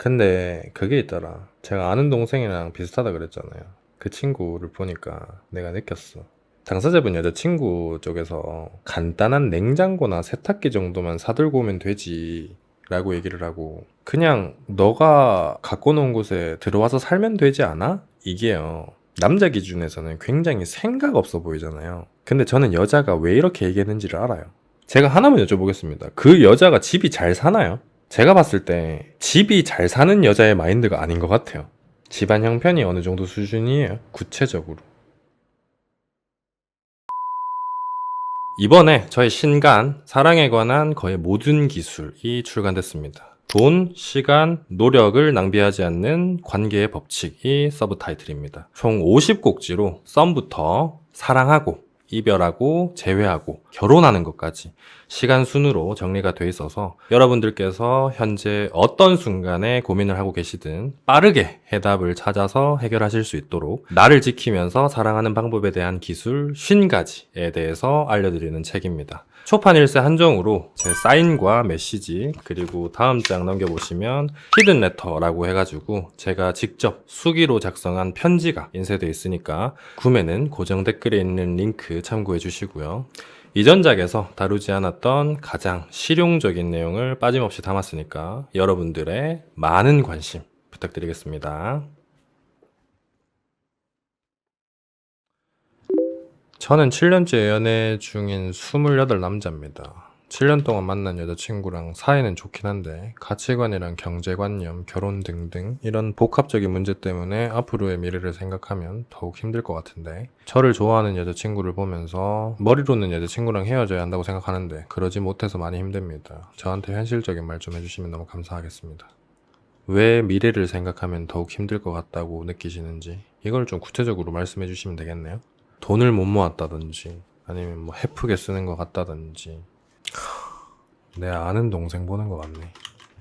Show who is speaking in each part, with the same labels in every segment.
Speaker 1: 근데 그게 있더라. 제가 아는 동생이랑 비슷하다 그랬잖아요. 그 친구를 보니까 내가 느꼈어. 당사자분 여자친구 쪽에서 간단한 냉장고나 세탁기 정도만 사들고 오면 되지 라고 얘기를 하고, 그냥 너가 갖고 놓은 곳에 들어와서 살면 되지 않아? 이게요, 남자 기준에서는 굉장히 생각 없어 보이잖아요. 근데 저는 여자가 왜 이렇게 얘기했는지를 알아요. 제가 하나만 여쭤보겠습니다. 그 여자가 집이 잘 사나요? 제가 봤을 때 집이 잘 사는 여자의 마인드가 아닌 것 같아요. 집안 형편이 어느 정도 수준이에요, 구체적으로. 이번에 저희 신간 사랑에 관한 거의 모든 기술이 출간됐습니다. 돈, 시간, 노력을 낭비하지 않는 관계의 법칙이 서브 타이틀입니다. 총 50곡지로 썸부터 사랑하고 이별하고 재회하고 결혼하는 것까지 시간 순으로 정리가 돼 있어서 여러분들께서 현재 어떤 순간에 고민을 하고 계시든 빠르게 해답을 찾아서 해결하실 수 있도록 나를 지키면서 사랑하는 방법에 대한 기술 50가지에 대해서 알려드리는 책입니다. 초판 1세 한정으로 제 사인과 메시지, 그리고 다음 장 넘겨보시면 히든 레터라고 해가지고 제가 직접 수기로 작성한 편지가 인쇄되어 있으니까 구매는 고정 댓글에 있는 링크 참고해 주시고요. 이전작에서 다루지 않았던 가장 실용적인 내용을 빠짐없이 담았으니까 여러분들의 많은 관심 부탁드리겠습니다. 저는 7년째 연애 중인 28 남자입니다. 7년 동안 만난 여자친구랑 사이는 좋긴 한데 가치관이랑 경제관념, 결혼 등등 이런 복합적인 문제 때문에 앞으로의 미래를 생각하면 더욱 힘들 것 같은데, 저를 좋아하는 여자친구를 보면서 머리로는 여자친구랑 헤어져야 한다고 생각하는데 그러지 못해서 많이 힘듭니다. 저한테 현실적인 말 좀 해주시면 너무 감사하겠습니다. 왜 미래를 생각하면 더욱 힘들 것 같다고 느끼시는지 이걸 좀 구체적으로 말씀해 주시면 되겠네요. 돈을 못 모았다든지 아니면 뭐 헤프게 쓰는 것 같다든지. 내 아는 동생 보는 것 같네.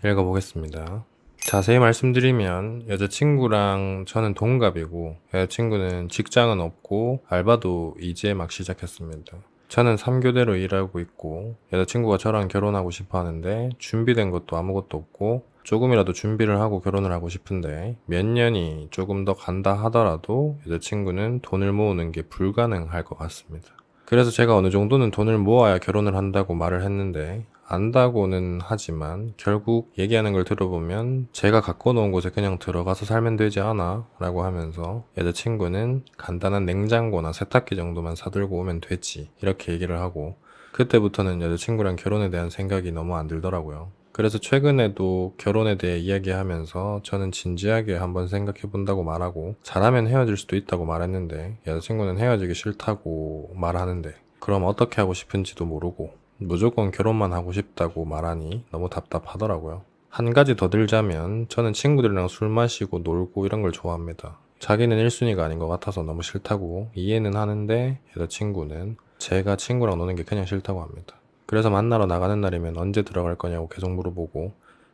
Speaker 1: 읽어보겠습니다. 자세히 말씀드리면 여자친구랑 저는 동갑이고 여자친구는 직장은 없고 알바도 이제 막 시작했습니다. 저는 3교대로 일하고 있고 여자친구가 저랑 결혼하고 싶어 하는데 준비된 것도 아무것도 없고 조금이라도 준비를 하고 결혼을 하고 싶은데 몇 년이 조금 더 간다 하더라도 여자친구는 돈을 모으는 게 불가능할 것 같습니다. 그래서 제가 어느 정도는 돈을 모아야 결혼을 한다고 말을 했는데, 안다고는 하지만 결국 얘기하는 걸 들어보면 제가 갖고 놓은 곳에 그냥 들어가서 살면 되지 않아? 라고 하면서 여자친구는 간단한 냉장고나 세탁기 정도만 사들고 오면 되지, 이렇게 얘기를 하고, 그때부터는 여자친구랑 결혼에 대한 생각이 너무 안 들더라고요. 그래서 최근에도 결혼에 대해 이야기하면서 저는 진지하게 한번 생각해 본다고 말하고 잘하면 헤어질 수도 있다고 말했는데, 여자친구는 헤어지기 싫다고 말하는데 그럼 어떻게 하고 싶은지도 모르고 무조건 결혼만 하고 싶다고 말하니 너무 답답하더라고요. 한 가지 더 들자면 저는 친구들이랑 술 마시고 놀고 이런 걸 좋아합니다. 자기는 1순위가 아닌 것 같아서 너무 싫다고 이해는 하는데, 여자친구는 제가 친구랑 노는 게 그냥 싫다고 합니다. 그래서 만나러 나가는 날이면 언제 들어갈 거냐고 계속 물어보고,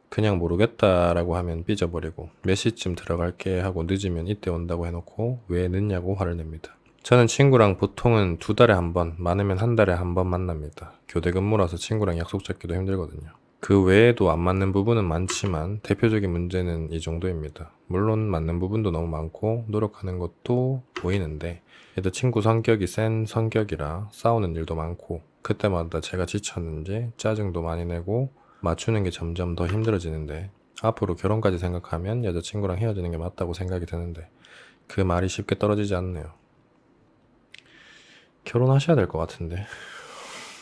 Speaker 1: 그냥 모르겠다라고 하면 삐져버리고 몇 시쯤 들어갈게 하고 늦으면 이때 온다고 해놓고 왜 늦냐고 화를 냅니다. 저는 친구랑 보통은 2달에 한 번, 많으면 1달에 한 번 만납니다. 교대 근무라서 친구랑 약속 잡기도 힘들거든요. 그 외에도 안 맞는 부분은 많지만 대표적인 문제는 이 정도입니다. 물론 맞는 부분도 너무 많고 노력하는 것도 보이는데, 얘도 친구 성격이 센 성격이라 싸우는 일도 많고 그때마다 제가 지쳤는지 짜증도 많이 내고 맞추는 게 점점 더 힘들어지는데, 앞으로 결혼까지 생각하면 여자친구랑 헤어지는 게 맞다고 생각이 드는데 그 말이 쉽게 떨어지지 않네요. 결혼하셔야 될 것 같은데.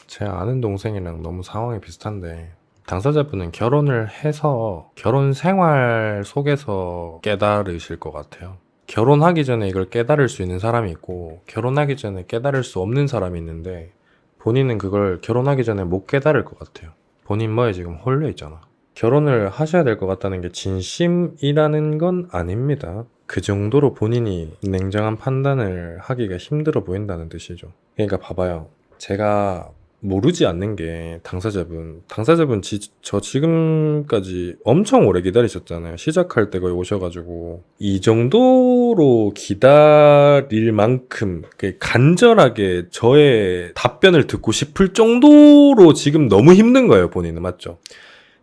Speaker 1: 제 아는 동생이랑 너무 상황이 비슷한데, 당사자분은 결혼을 해서 결혼 생활 속에서 깨달으실 것 같아요. 결혼하기 전에 이걸 깨달을 수 있는 사람이 있고 결혼하기 전에 깨달을 수 없는 사람이 있는데, 본인은 그걸 결혼하기 전에 못 깨달을 것 같아요. 본인 뭐에 지금 홀려 있잖아. 결혼을 하셔야 될 것 같다는 게 진심이라는 건 아닙니다. 그 정도로 본인이 냉정한 판단을 하기가 힘들어 보인다는 뜻이죠. 그러니까 봐봐요. 제가 모르지 않는 게 당사자분 저 지금까지 엄청 오래 기다리셨잖아요. 시작할 때 거의 오셔가지고 이 정도로 기다릴 만큼 간절하게 저의 답변을 듣고 싶을 정도로 지금 너무 힘든 거예요, 본인은. 맞죠?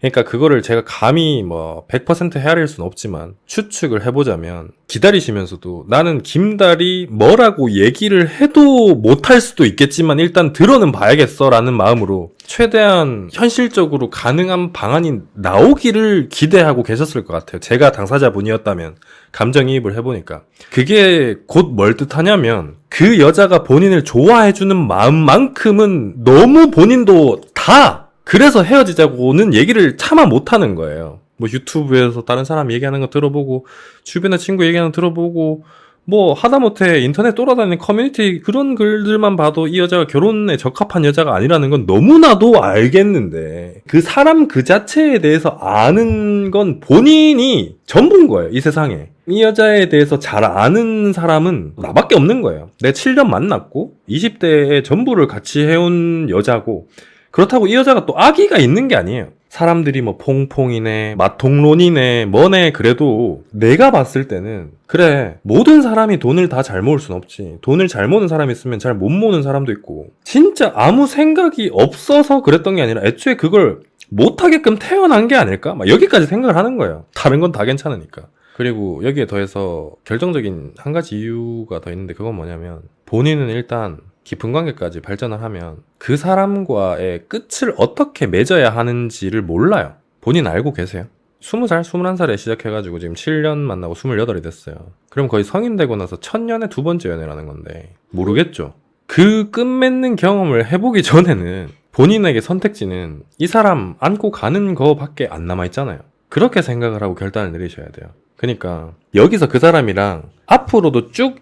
Speaker 1: 그러니까 그거를 제가 감히 뭐 100% 헤아릴 수는 없지만 추측을 해보자면 기다리시면서도 나는 김달이 뭐라고 얘기를 해도 못할 수도 있겠지만 일단 들어는 봐야겠어 라는 마음으로 최대한 현실적으로 가능한 방안이 나오기를 기대하고 계셨을 것 같아요. 제가 당사자분이었다면 감정이입을 해보니까 그게 곧 뭘 뜻하냐면 그 여자가 본인을 좋아해주는 마음만큼은 너무 본인도 다 그래서 헤어지자고는 얘기를 차마 못하는 거예요. 뭐 유튜브에서 다른 사람 얘기하는 거 들어보고 주변의 친구 얘기하는 거 들어보고 뭐 하다못해 인터넷 돌아다니는 커뮤니티 그런 글들만 봐도 이 여자가 결혼에 적합한 여자가 아니라는 건 너무나도 알겠는데 그 사람 그 자체에 대해서 아는 건 본인이 전부인 거예요. 이 세상에. 이 여자에 대해서 잘 아는 사람은 나밖에 없는 거예요. 내가 7년 만났고 20대의 전부를 같이 해온 여자고 그렇다고 이 여자가 또 악의가 있는 게 아니에요. 사람들이 뭐 퐁퐁이네, 마통론이네, 뭐네 그래도 내가 봤을 때는 그래 모든 사람이 돈을 다 잘 모을 순 없지. 돈을 잘 모는 사람이 있으면 잘 못 모는 사람도 있고 진짜 아무 생각이 없어서 그랬던 게 아니라 애초에 그걸 못하게끔 태어난 게 아닐까? 막 여기까지 생각을 하는 거예요. 다른 건 다 괜찮으니까. 그리고 여기에 더해서 결정적인 한 가지 이유가 더 있는데 그건 뭐냐면 본인은 일단 깊은 관계까지 발전을 하면 그 사람과의 끝을 어떻게 맺어야 하는지를 몰라요. 본인 알고 계세요? 20살, 21살에 시작해가지고 지금 7년 만나고 28이 됐어요. 그럼 거의 성인 되고 나서 첫 연애 두 번째 연애라는 건데 모르겠죠. 그 끝맺는 경험을 해보기 전에는 본인에게 선택지는 이 사람 안고 가는 거밖에 안 남아있잖아요. 그렇게 생각을 하고 결단을 내리셔야 돼요. 그러니까 여기서 그 사람이랑 앞으로도 쭉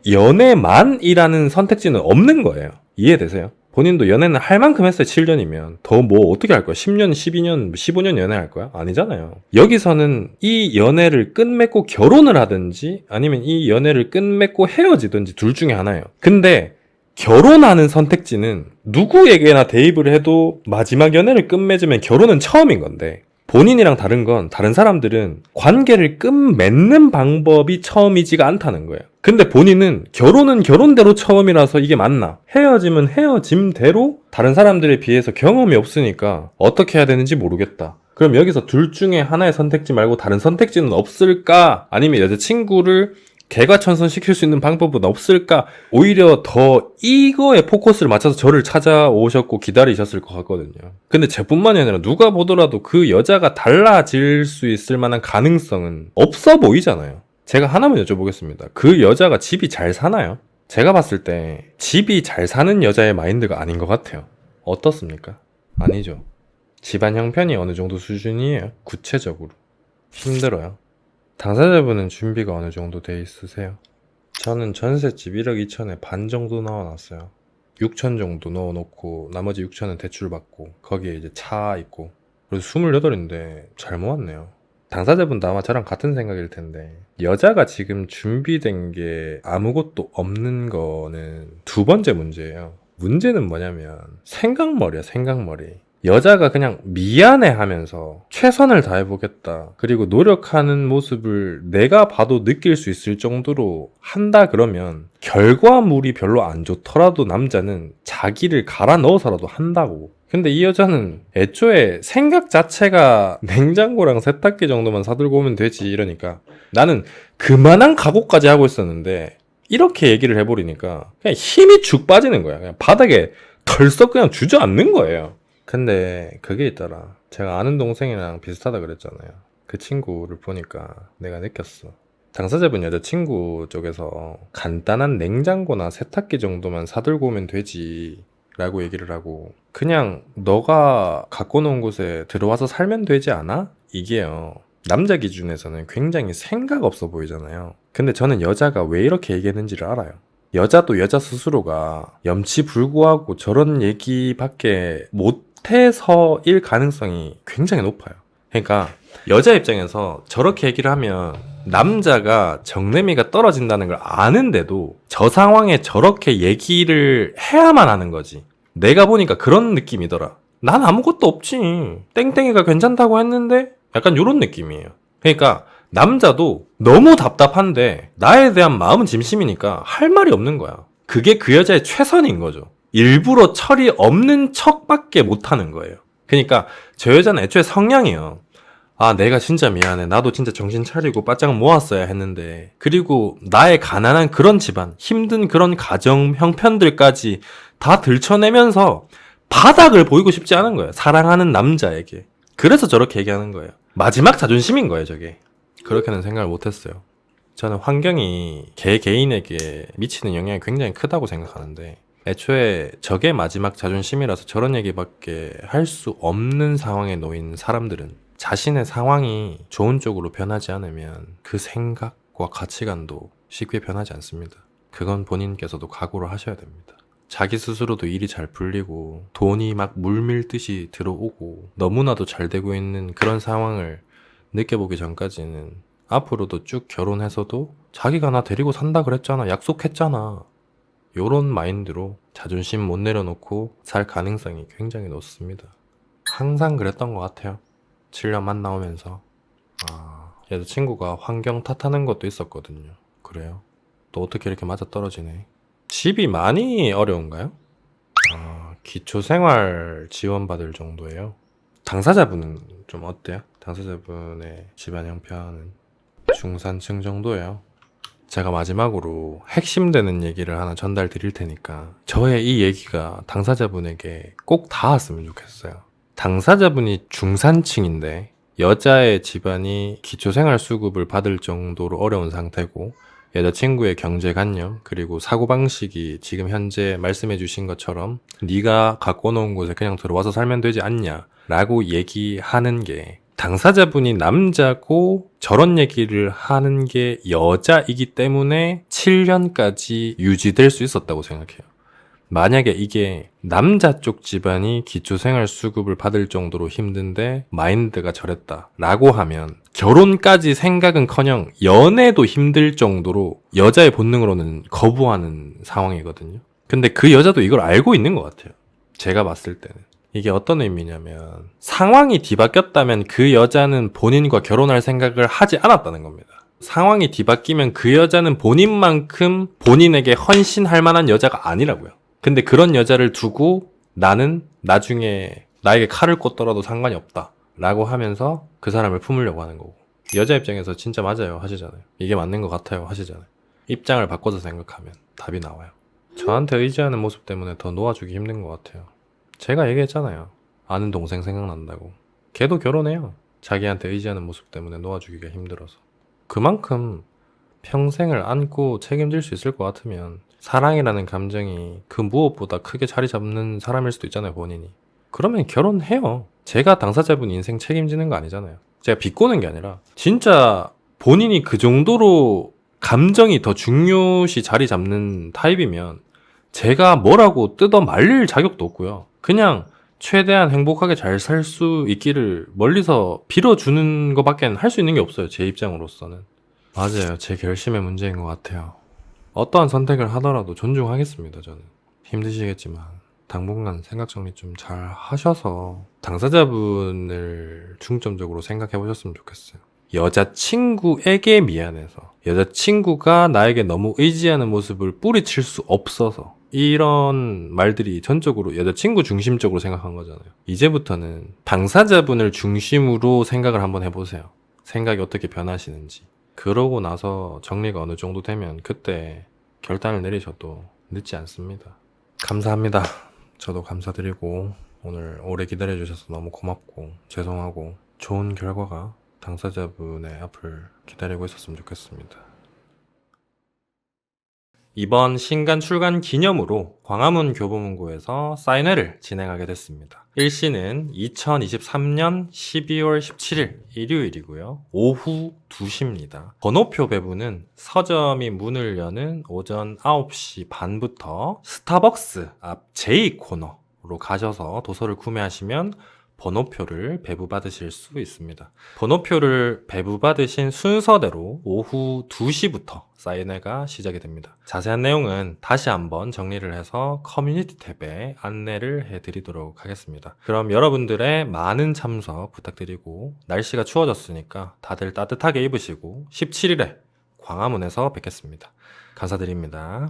Speaker 1: 연애만이라는 선택지는 없는 거예요. 이해되세요? 본인도 연애는 할 만큼 했어요. 7년이면. 더 뭐 어떻게 할 거야? 10년, 12년, 15년 연애할 거야? 아니잖아요. 여기서는 이 연애를 끝맺고 결혼을 하든지 아니면 이 연애를 끝맺고 헤어지든지 둘 중에 하나예요. 근데 결혼하는 선택지는 누구에게나 대입을 해도 마지막 연애를 끝맺으면 결혼은 처음인 건데 본인이랑 다른 건 다른 사람들은 관계를 끝맺는 방법이 처음이지가 않다는 거예요. 근데 본인은 결혼은 결혼대로 처음이라서 이게 맞나? 헤어짐은 헤어짐대로 다른 사람들에 비해서 경험이 없으니까 어떻게 해야 되는지 모르겠다. 그럼 여기서 둘 중에 하나의 선택지 말고 다른 선택지는 없을까? 아니면 여자친구를 개과천선시킬 수 있는 방법은 없을까? 오히려 더 이거에 포커스를 맞춰서 저를 찾아오셨고 기다리셨을 것 같거든요. 근데 저뿐만이 아니라 누가 보더라도 그 여자가 달라질 수 있을 만한 가능성은 없어 보이잖아요. 제가 하나만 여쭤보겠습니다. 그 여자가 집이 잘 사나요? 제가 봤을 때 집이 잘 사는 여자의 마인드가 아닌 것 같아요. 어떻습니까? 아니죠. 집안 형편이 어느 정도 수준이에요? 구체적으로. 힘들어요. 당사자분은 준비가 어느 정도 돼 있으세요? 저는 전셋집 1억 2천에 반 정도 넣어놨어요. 6천 정도 넣어놓고 나머지 6천은 대출 받고 거기에 이제 차 있고 그래서 28인데 잘 모았네요. 당사자분도 아마 저랑 같은 생각일 텐데 여자가 지금 준비된 게 아무것도 없는 거는 두 번째 문제예요. 문제는 뭐냐면 생각머리야, 생각머리. 여자가 그냥 미안해 하면서 최선을 다해보겠다. 그리고 노력하는 모습을 내가 봐도 느낄 수 있을 정도로 한다 그러면 결과물이 별로 안 좋더라도 남자는 자기를 갈아 넣어서라도 한다고. 근데 이 여자는 애초에 생각 자체가 냉장고랑 세탁기 정도만 사들고 오면 되지 이러니까 나는 그만한 각오까지 하고 있었는데 이렇게 얘기를 해버리니까 그냥 힘이 죽 빠지는 거야. 그냥 바닥에 덜썩 그냥 주저앉는 거예요. 근데 그게 있더라. 제가 아는 동생이랑 비슷하다 그랬잖아요. 그 친구를 보니까 내가 느꼈어. 당사자분 여자친구 쪽에서 간단한 냉장고나 세탁기 정도만 사들고 오면 되지 라고 얘기를 하고 그냥 너가 갖고 놓은 곳에 들어와서 살면 되지 않아? 이게요. 남자 기준에서는 굉장히 생각 없어 보이잖아요. 근데 저는 여자가 왜 이렇게 얘기했는지를 알아요. 여자도 여자 스스로가 염치불구하고 저런 얘기밖에 못해서일 가능성이 굉장히 높아요. 그러니까 여자 입장에서 저렇게 얘기를 하면 남자가 정내미가 떨어진다는 걸 아는데도 저 상황에 저렇게 얘기를 해야만 하는 거지. 내가 보니까 그런 느낌이더라. 난 아무것도 없지. 땡땡이가 괜찮다고 했는데 약간 이런 느낌이에요. 그러니까 남자도 너무 답답한데 나에 대한 마음은 진심이니까 할 말이 없는 거야. 그게 그 여자의 최선인 거죠. 일부러 철이 없는 척밖에 못하는 거예요. 그러니까 저 여자는 애초에 성향이에요. 아, 내가 진짜 미안해. 나도 진짜 정신 차리고 바짝 모았어야 했는데. 그리고 나의 가난한 그런 집안, 힘든 그런 가정 형편들까지 다 들춰내면서 바닥을 보이고 싶지 않은 거예요. 사랑하는 남자에게. 그래서 저렇게 얘기하는 거예요. 마지막 자존심인 거예요, 저게. 그렇게는 생각을 못했어요. 저는 환경이 개개인에게 미치는 영향이 굉장히 크다고 생각하는데, 애초에 저게 마지막 자존심이라서 저런 얘기밖에 할 수 없는 상황에 놓인 사람들은 자신의 상황이 좋은 쪽으로 변하지 않으면 그 생각과 가치관도 쉽게 변하지 않습니다. 그건 본인께서도 각오를 하셔야 됩니다. 자기 스스로도 일이 잘 풀리고 돈이 막 물밀듯이 들어오고 너무나도 잘 되고 있는 그런 상황을 느껴보기 전까지는 앞으로도 쭉 결혼해서도 자기가 나 데리고 산다 그랬잖아, 약속했잖아, 요런 마인드로 자존심 못 내려놓고 살 가능성이 굉장히 높습니다. 항상 그랬던 것 같아요. 7년 만나오면서. 여자친구가 환경 탓하는 것도 있었거든요. 그래요? 또 어떻게 이렇게 맞아떨어지네. 집이 많이 어려운가요? 기초생활 지원받을 정도예요. 당사자분은 좀 어때요? 당사자분의 집안 형편은 중산층 정도예요. 제가 마지막으로 핵심되는 얘기를 하나 전달 드릴 테니까 저의 이 얘기가 당사자분에게 꼭 닿았으면 좋겠어요. 당사자분이 중산층인데 여자의 집안이 기초생활수급을 받을 정도로 어려운 상태고 여자친구의 경제관념 그리고 사고방식이 지금 현재 말씀해 주신 것처럼 네가 갖고 놓은 곳에 그냥 들어와서 살면 되지 않냐 라고 얘기하는 게, 당사자분이 남자고 저런 얘기를 하는 게 여자이기 때문에 7년까지 유지될 수 있었다고 생각해요. 만약에 이게 남자 쪽 집안이 기초생활수급을 받을 정도로 힘든데 마인드가 저랬다 라고 하면 결혼까지 생각은커녕 연애도 힘들 정도로 여자의 본능으로는 거부하는 상황이거든요. 근데 그 여자도 이걸 알고 있는 것 같아요. 제가 봤을 때는. 이게 어떤 의미냐면 상황이 뒤바뀌었다면 그 여자는 본인과 결혼할 생각을 하지 않았다는 겁니다. 상황이 뒤바뀌면 그 여자는 본인만큼 본인에게 헌신할 만한 여자가 아니라고요. 근데 그런 여자를 두고 나는 나중에 나에게 칼을 꽂더라도 상관이 없다 라고 하면서 그 사람을 품으려고 하는 거고, 여자 입장에서 진짜 맞아요 하시잖아요. 이게 맞는 것 같아요 하시잖아요. 입장을 바꿔서 생각하면 답이 나와요. 저한테 의지하는 모습 때문에 더 놓아주기 힘든 것 같아요. 제가 얘기했잖아요. 아는 동생 생각난다고. 걔도 결혼해요. 자기한테 의지하는 모습 때문에 놓아주기가 힘들어서. 그만큼 평생을 안고 책임질 수 있을 것 같으면 사랑이라는 감정이 그 무엇보다 크게 자리 잡는 사람일 수도 있잖아요, 본인이. 그러면 결혼해요. 제가 당사자분 인생 책임지는 거 아니잖아요. 제가 비꼬는 게 아니라 진짜 본인이 그 정도로 감정이 더 중요시 자리 잡는 타입이면 제가 뭐라고 뜯어 말릴 자격도 없고요. 그냥 최대한 행복하게 잘 살 수 있기를 멀리서 빌어주는 것밖에 할 수 있는 게 없어요, 제 입장으로서는. 맞아요. 제 결심의 문제인 것 같아요. 어떠한 선택을 하더라도 존중하겠습니다, 저는. 힘드시겠지만 당분간 생각 정리 좀 잘 하셔서 당사자분을 중점적으로 생각해 보셨으면 좋겠어요. 여자친구에게 미안해서, 여자친구가 나에게 너무 의지하는 모습을 뿌리칠 수 없어서 이런 말들이 전적으로 여자친구 중심적으로 생각한 거잖아요. 이제부터는 당사자분을 중심으로 생각을 한번 해보세요. 생각이 어떻게 변하시는지. 그러고 나서 정리가 어느 정도 되면 그때 결단을 내리셔도 늦지 않습니다. 감사합니다. 저도 감사드리고 오늘 오래 기다려주셔서 너무 고맙고 죄송하고 좋은 결과가 당사자분의 앞을 기다리고 있었으면 좋겠습니다. 이번 신간 출간 기념으로 광화문 교보문고에서 사인회를 진행하게 됐습니다. 일시는 2023년 12월 17일 일요일이고요. 오후 2시입니다. 번호표 배부는 서점이 문을 여는 오전 9시 반부터 스타벅스 앞 J코너로 가셔서 도서를 구매하시면 번호표를 배부받으실 수 있습니다. 번호표를 배부받으신 순서대로 오후 2시부터 사인회가 시작이 됩니다. 자세한 내용은 다시 한번 정리를 해서 커뮤니티 탭에 안내를 해드리도록 하겠습니다. 그럼 여러분들의 많은 참석 부탁드리고, 날씨가 추워졌으니까 다들 따뜻하게 입으시고 17일에 광화문에서 뵙겠습니다. 감사드립니다.